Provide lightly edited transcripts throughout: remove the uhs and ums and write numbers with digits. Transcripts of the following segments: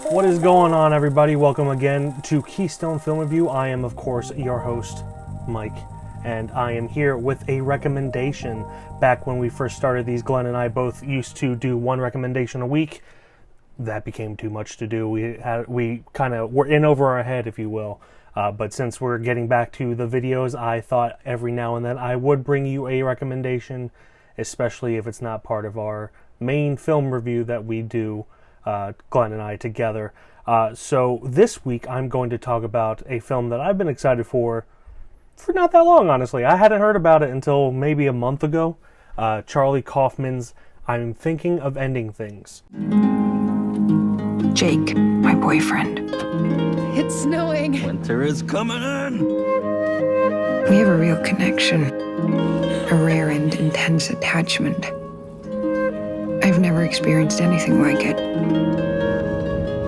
What is going on, everybody? Welcome again to Keystone Film Review. I am, of course, your host, Mike, and I am here with a recommendation. Back when we first started these, Glenn and I both used to do one recommendation a week. That became too much to do. We kind of were in over our head, if you will. But since we're getting back to the videos, I thought every now and then I would bring you a recommendation, especially if it's not part of our main film review that we do, Glenn and I together. So this week I'm going to talk about a film that I've been excited for not that long, honestly. I hadn't heard about it until maybe a month ago. Charlie Kaufman's I'm Thinking of Ending Things. Jake, my boyfriend. It's snowing. Winter is coming in. We have a real connection, a rare and intense attachment. I've never experienced anything like it.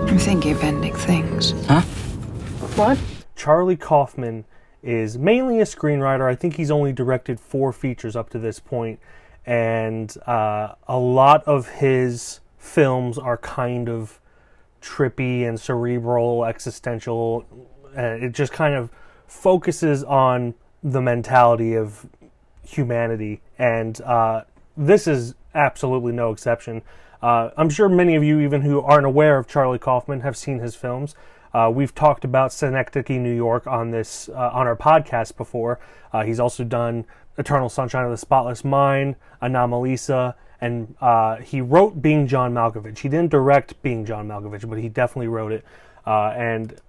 I'm thinking of ending things. Huh? What? Charlie Kaufman is mainly a screenwriter. I think he's only directed 4 features up to this point, and a lot of his films are kind of trippy and cerebral, existential. It just kind of focuses on the mentality of humanity, and this is absolutely no exception. I'm sure many of you, even who aren't aware of Charlie Kaufman, have seen his films. We've talked about Synecdoche, New York on our podcast before. He's also done Eternal Sunshine of the Spotless Mind, Anomalisa, and he wrote Being John Malkovich. He didn't direct Being John Malkovich, but he definitely wrote it.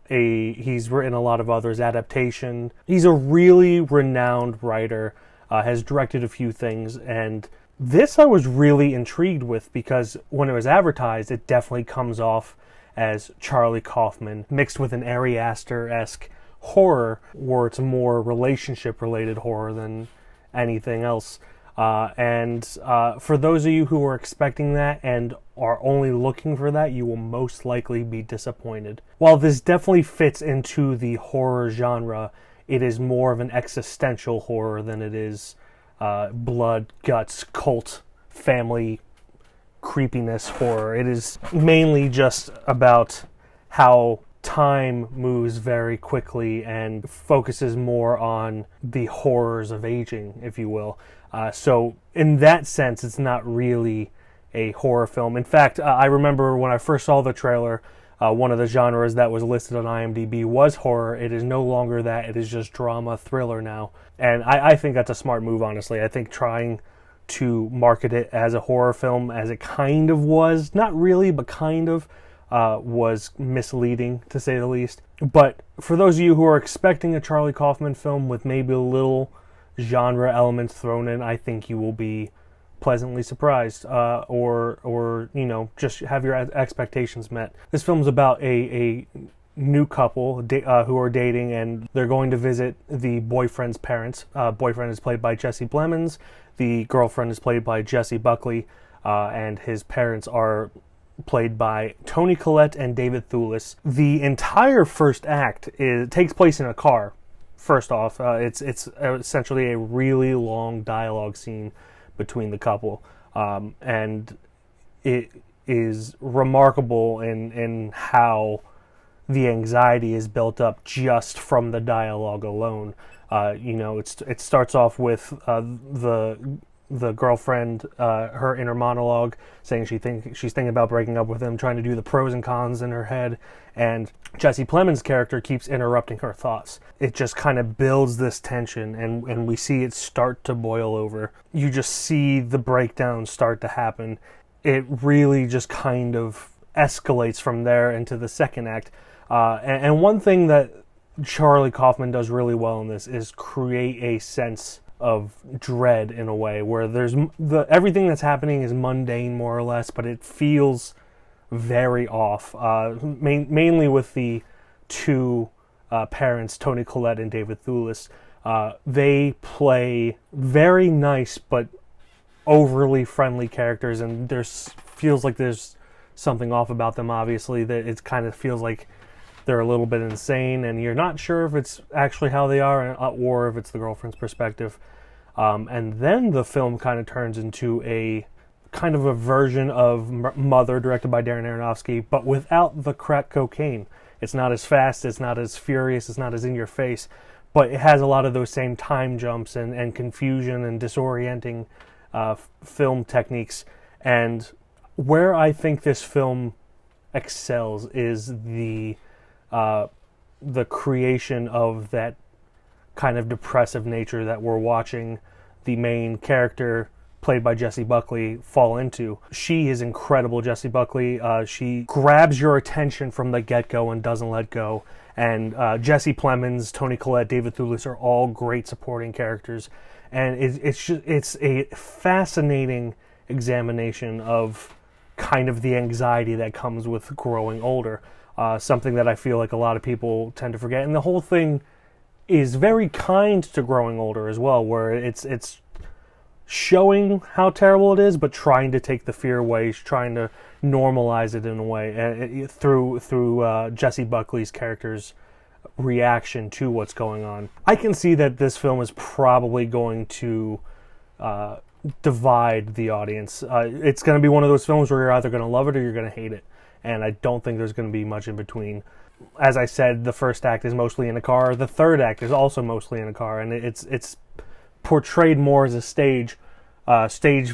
He's written a lot of others, adaptation. He's a really renowned writer, has directed a few things, and this I was really intrigued with because when it was advertised, it definitely comes off as Charlie Kaufman mixed with an Ari Aster-esque horror, where it's more relationship-related horror than anything else. For those of you who are expecting that and are only looking for that, you will most likely be disappointed. While this definitely fits into the horror genre, it is more of an existential horror than it is blood, guts, cult, family, creepiness horror. It is mainly just about how time moves very quickly and focuses more on the horrors of aging, if you will. So in that sense, it's not really a horror film. In fact, I remember when I first saw the trailer, one of the genres that was listed on IMDb was horror. It is no longer that. It is just drama, thriller now. And I think that's a smart move, honestly. I think trying to market it as a horror film, as it kind of was, not really, but kind of, was misleading, to say the least. But for those of you who are expecting a Charlie Kaufman film with maybe a little genre elements thrown in, I think you will be pleasantly surprised, or just have your expectations met. This film is about a new couple who are dating, and they're going to visit the boyfriend's parents. Boyfriend is played by Jesse Plemmons. The girlfriend is played by Jessie Buckley, and his parents are played by Toni, Collette, and David Thewlis. The entire first act takes place in a car. First off, it's essentially a really long dialogue scene between the couple, and it is remarkable in how the anxiety is built up just from the dialogue alone. It starts off with the girlfriend, her inner monologue, saying she's thinking about breaking up with him, trying to do the pros and cons in her head, and Jesse Plemons' character keeps interrupting her thoughts. It just kind of builds this tension, and we see it start to boil over. You just see the breakdown start to happen. It really just kind of escalates from there into the second act. And one thing that Charlie Kaufman does really well in this is create a sense of dread in a way where there's everything that's happening is mundane more or less, but it feels very off. Mainly with the two parents, Toni Collette and David Thewlis. They play very nice but overly friendly characters, and feels like there's something off about them. Obviously, that it kind of feels like they're a little bit insane, and you're not sure if it's actually how they are or if it's the girlfriend's perspective. And then the film kind of turns into kind of a version of Mother, directed by Darren Aronofsky, but without the crack cocaine. It's not as fast, it's not as furious, it's not as in your face, but it has a lot of those same time jumps and confusion and disorienting film techniques. And where I think this film excels is the creation of that kind of depressive nature that we're watching the main character, played by Jessie Buckley, fall into. She is incredible, Jessie Buckley. She grabs your attention from the get-go and doesn't let go. And Jesse Plemmons, Toni, Collette, David Thewlis are all great supporting characters. And it's a fascinating examination of kind of the anxiety that comes with growing older. Something that I feel like a lot of people tend to forget. And the whole thing is very kind to growing older as well, where it's showing how terrible it is, but trying to take the fear away, trying to normalize it in a way through Jessie Buckley's character's reaction to what's going on. I can see that this film is probably going to divide the audience. It's going to be one of those films where you're either going to love it or you're going to hate it, and I don't think there's going to be much in between. As I said, the first act is mostly in a car. The third act is also mostly in a car, and it's portrayed more as a stage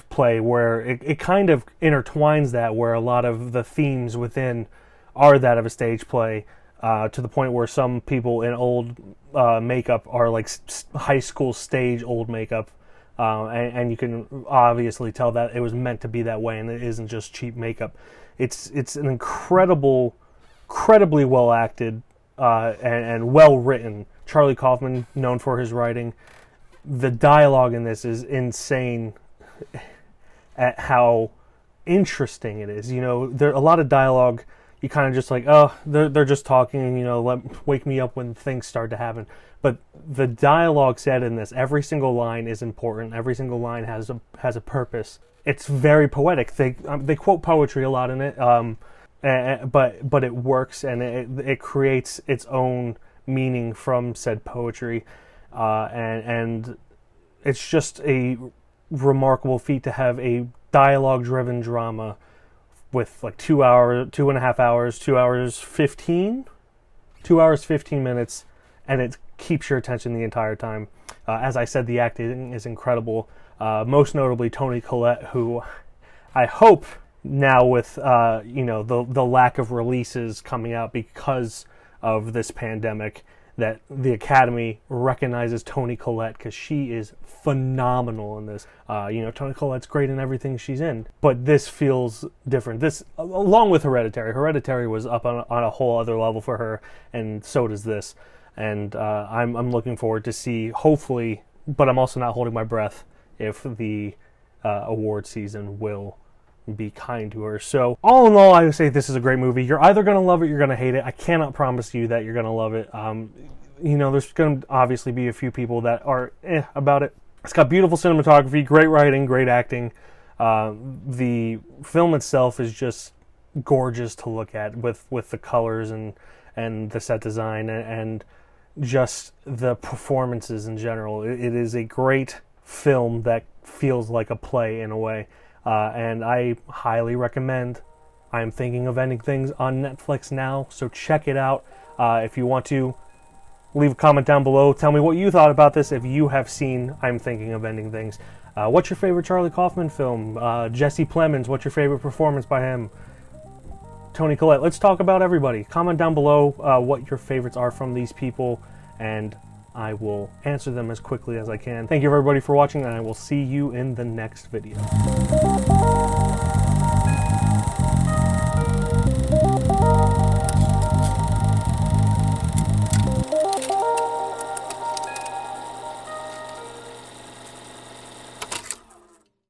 play, where it kind of intertwines that, where a lot of the themes within are that of a stage play, to the point where some people in old makeup are like high school stage old makeup, and you can obviously tell that it was meant to be that way, and it isn't just cheap makeup. It's an incredibly well acted and well written. Charlie Kaufman, known for his writing. The dialogue in this is insane at how interesting it is. You know, there a lot of dialogue, you kind of just like, oh, they're just talking, you know, wake me up when things start to happen. But the dialogue said in this, every single line is important. Every single line has a purpose. It's very poetic. They quote poetry a lot in it, but it works, and it creates its own meaning from said poetry. And it's just a remarkable feat to have a dialogue-driven drama with like 2 and a half hours, 2 hours 15 minutes, and it keeps your attention the entire time. As I said, the acting is incredible. Most notably Toni Collette, who I hope now with the lack of releases coming out because of this pandemic, that the Academy recognizes Toni Collette, because she is phenomenal in this. Toni Collette's great in everything she's in, but this feels different. This, along with Hereditary. Hereditary was up on a whole other level for her, and so does this. And I'm looking forward to see, hopefully, but I'm also not holding my breath, if the award season will be kind to her. So all in all, I would say this is a great movie. You're either going to love it, you're going to hate it. I cannot promise you that you're going to love it. There's going to obviously be a few people that are about it. It's got beautiful cinematography, great writing, great acting. The film itself is just gorgeous to look at, with the colors and the set design and just the performances in general. It is a great film that feels like a play in a way. And I highly recommend I'm Thinking of Ending Things on Netflix now, so check it out. If you want to, leave a comment down below. Tell me what you thought about this if you have seen I'm Thinking of Ending Things. What's your favorite Charlie Kaufman film? Jesse Plemmons, what's your favorite performance by him? Toni Collette. Let's talk about everybody. Comment down below what your favorites are from these people, and I will answer them as quickly as I can. Thank you everybody for watching, and I will see you in the next video.